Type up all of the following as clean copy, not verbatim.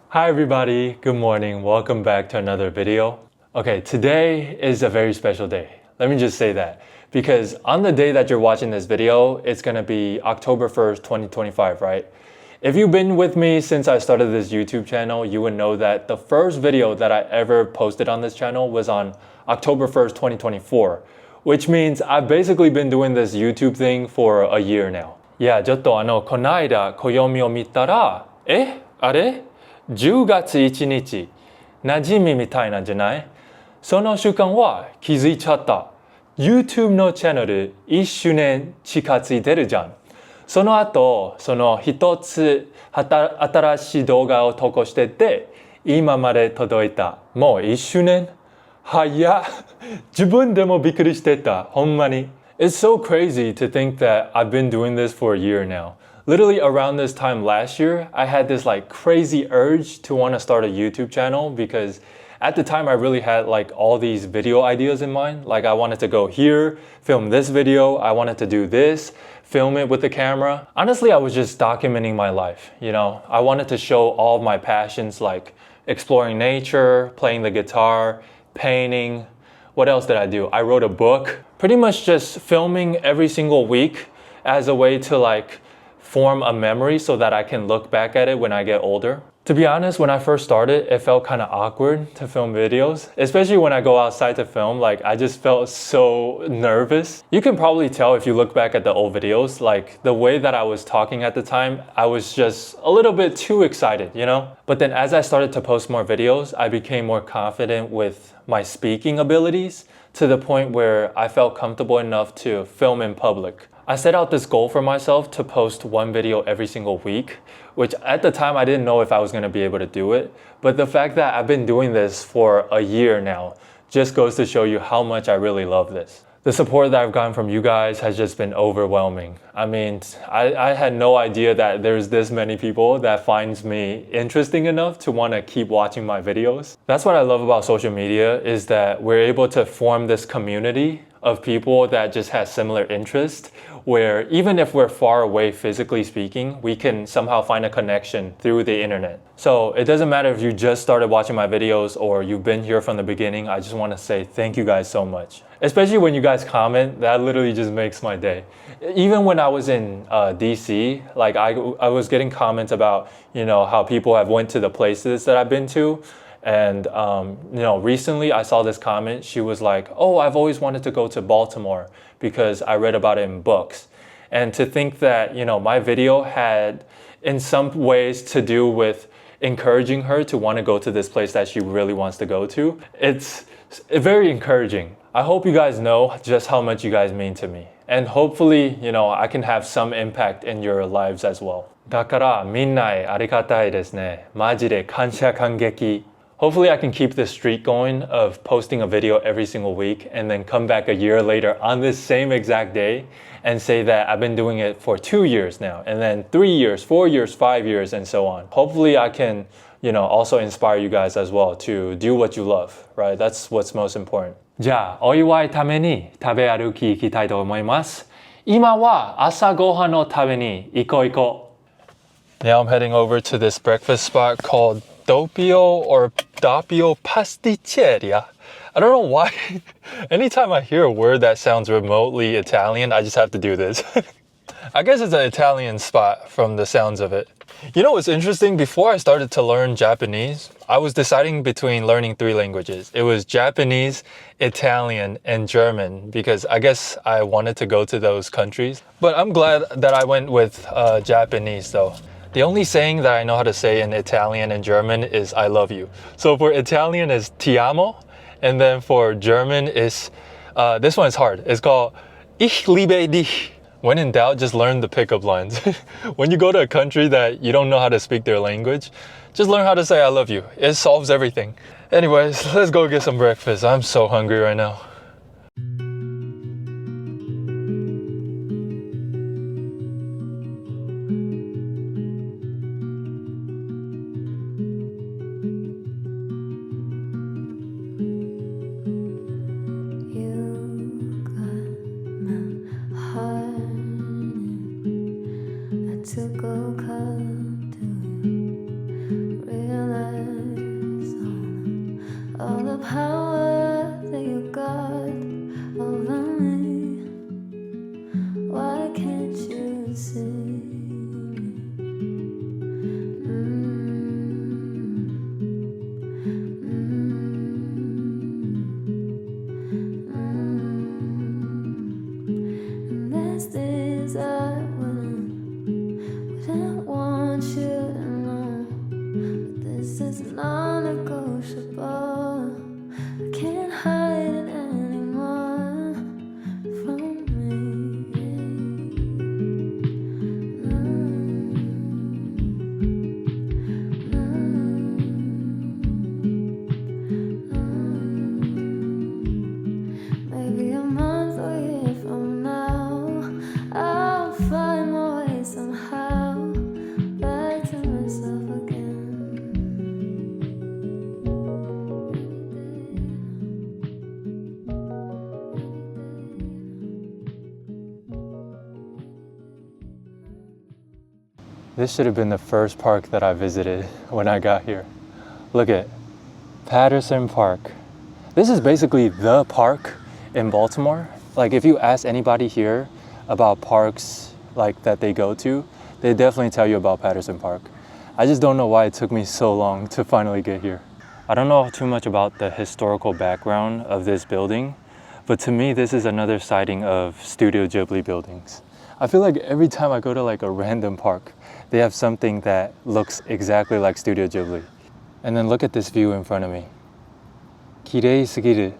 Hi everybody, good morning. Welcome back to another video. Okay, today is a very special day. Let me just say that because on the day that you're watching this video, it's gonna be October 1st, 2025, right? If you've been with me since I started this YouTube channel, you would know that the first video that I ever posted on this channel was on October 1st, 2024, which means I've basically been doing this YouTube thing for a year now. Yeah, ちょっとこの間暦を見たら、あれ ?10 月1日、馴染みみたいなんじゃない？その習慣は気づいちゃった。YouTube のチャンネル1周年近づいてるじゃん。その後、その一つ新しい動画を投稿してて、今まで届いた。もう1周年？早っ。自分でもびっくりしてた。ほんまに。It's so crazy to think that I've been doing this for a year now. Literally around this time last year, I had this like crazy urge to want to start a YouTube channel because at the time I really had like all these video ideas in mind. Like I wanted to go here, film this video, I wanted to do this, film it with the camera. Honestly, I was just documenting my life, you know. I wanted to show all of my passions like exploring nature, playing the guitar, painting. What else did I do? I wrote a book. Pretty much just filming every single week as a way to like form a memory so that I can look back at it when I get older. To be honest, when I first started, it felt kind of awkward to film videos, especially when I go outside to film. Like I just felt so nervous. You can probably tell if you look back at the old videos, like the way that I was talking at the time, I was just a little bit too excited, you know? But then as I started to post more videos, I became more confident with my speaking abilities to the point where I felt comfortable enough to film in public. I set out this goal for myself to post one video every single week, which at the time I didn't know if I was going to be able to do it. But the fact that I've been doing this for a year now just goes to show you how much I really love this. The support that I've gotten from you guys has just been overwhelming. I mean, I had no idea that there's this many people that finds me interesting enough to want to keep watching my videos. That's what I love about social media is that we're able to form this community of people that just has similar interests where even if we're far away physically speaking, we can somehow find a connection through the internet. So it doesn't matter if you just started watching my videos or you've been here from the beginning, I just want to say thank you guys so much. Especially when you guys comment, that literally just makes my day. Even when I was in DC, like I was getting comments about, you know, how people have went to the places that I've been to. And, you know, recently I saw this comment. She was like, oh, I've always wanted to go to Baltimore because I read about it in books. And to think that, you know, my video had in some ways to do with encouraging her to want to go to this place that she really wants to go to. It's very encouraging. I hope you guys know just how much you guys mean to me. And hopefully, you know, I can have some impact in your lives as well. だからみんなへありがたいですね。マジで感謝感激。Hopefully I can keep this streak going of posting a video every single week and then come back a year later on this same exact day and say that I've been doing it for 2 years now and then 3 years, 4 years, 5 years and so on. Hopefully I can, you know, also inspire you guys as well to do what you love, right? That's what's most important. じゃあ、お祝いために食べ歩き行きたいと思います。今は朝ごはんのために行こう行こう。Now I'm heading over to this breakfast spot called Doppio or Doppio Pasticceria. I don't know why. Anytime I hear a word that sounds remotely Italian, I just have to do this. I guess it's an Italian spot from the sounds of it. You know what's interesting? Before I started to learn Japanese, I was deciding between learning 3 languages. It was Japanese, Italian, and German because I guess I wanted to go to those countries. But I'm glad that I went with Japanese though. The only saying that I know how to say in Italian and German is I love you. So for Italian is ti amo, and then for German is, this one is hard. It's called Ich liebe dich. When in doubt, just learn the pickup lines. When you go to a country that you don't know how to speak their language, just learn how to say I love you. It solves everything. Anyways, let's go get some breakfast. I'm so hungry right now. To go come to you, realize This is non-negotiable. I can't hide it anymore from me. Maybe a month or a year from now, I'll find my way somehow back to myself again. This should have been the first park that I visited when I got here. Look at Patterson Park. This is basically the park in Baltimore. Like if you ask anybody here about parks like that they go to, they definitely tell you about Patterson Park. I just don't know why it took me so long to finally get here. I don't know too much about the historical background of this building, but to me this is another sighting of Studio Ghibli buildings. I feel like every time I go to like a random park, they have something that looks exactly like Studio Ghibli. And then look at this view in front of me. Kirei sugiru.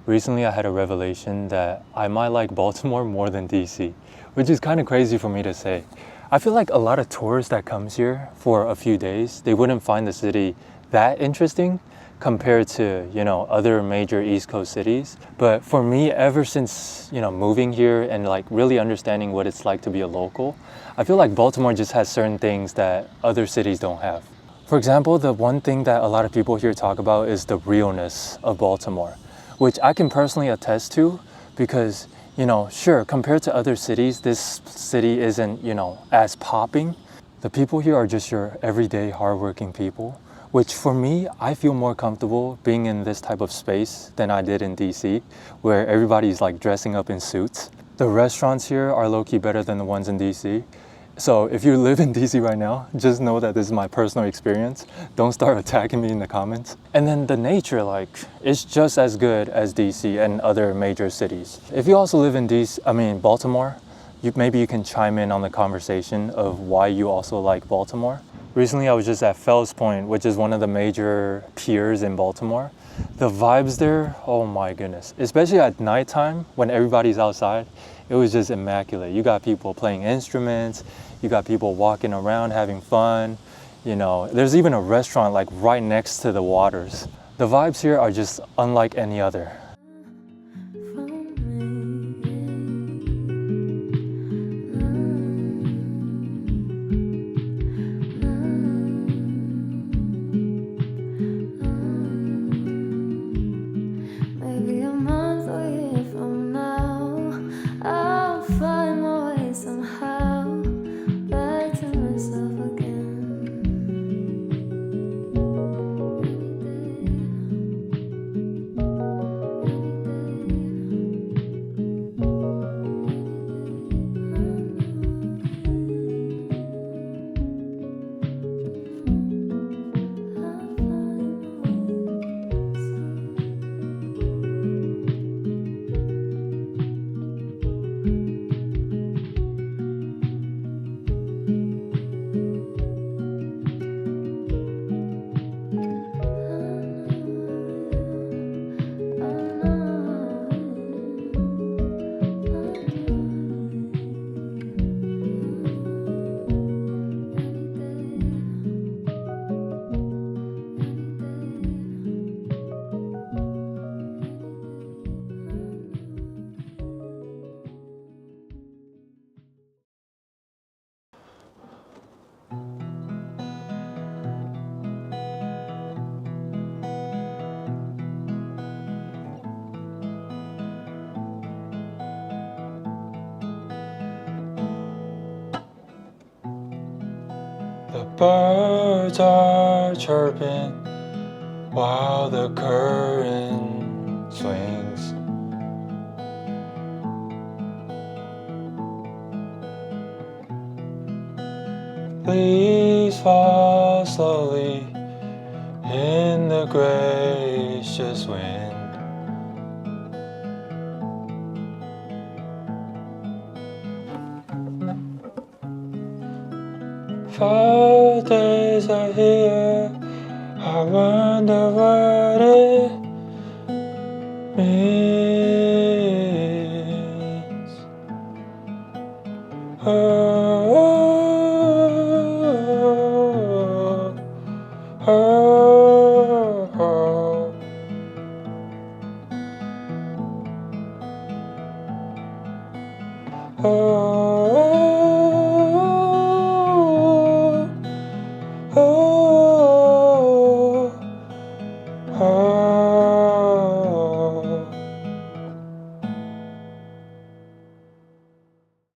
Recently I had a revelation that I might like Baltimore more than DC, which is kind of crazy for me to say. I feel like a lot of tourists that comes here for a few days, they wouldn't find the city that interesting compared to, other major East Coast cities. But for me, ever since, moving here and like really understanding what it's like to be a local, I feel like Baltimore just has certain things that other cities don't have. For example, the one thing that a lot of people here talk about is the realness of Baltimore, which I can personally attest to because, sure, compared to other cities, this city isn't, as popping. The people here are just your everyday hardworking people, which for me, I feel more comfortable being in this type of space than I did in DC, where everybody's like dressing up in suits. The restaurants here are low-key better than the ones in DC. So if you live in DC right now, just know that this is my personal experience. Don't start attacking me in the comments. And then the nature, it's just as good as DC and other major cities. If you also live in Baltimore, maybe you can chime in on the conversation of why you also like Baltimore. Recently, I was just at Fells Point, which is one of the major piers in Baltimore. The vibes there, oh my goodness. Especially at nighttime when everybody's outside, it was just immaculate. You got people playing instruments, you got people walking around having fun. There's even a restaurant like right next to the waters. The vibes here are just unlike any other. Maybe a month or a year from now, I'll find my way somehow back to myself again. The birds are chirping while the current swings. Leaves fall slowly in the gracious wind. Fall days are here. I wonder what it means. Oh, oh, oh, oh, oh.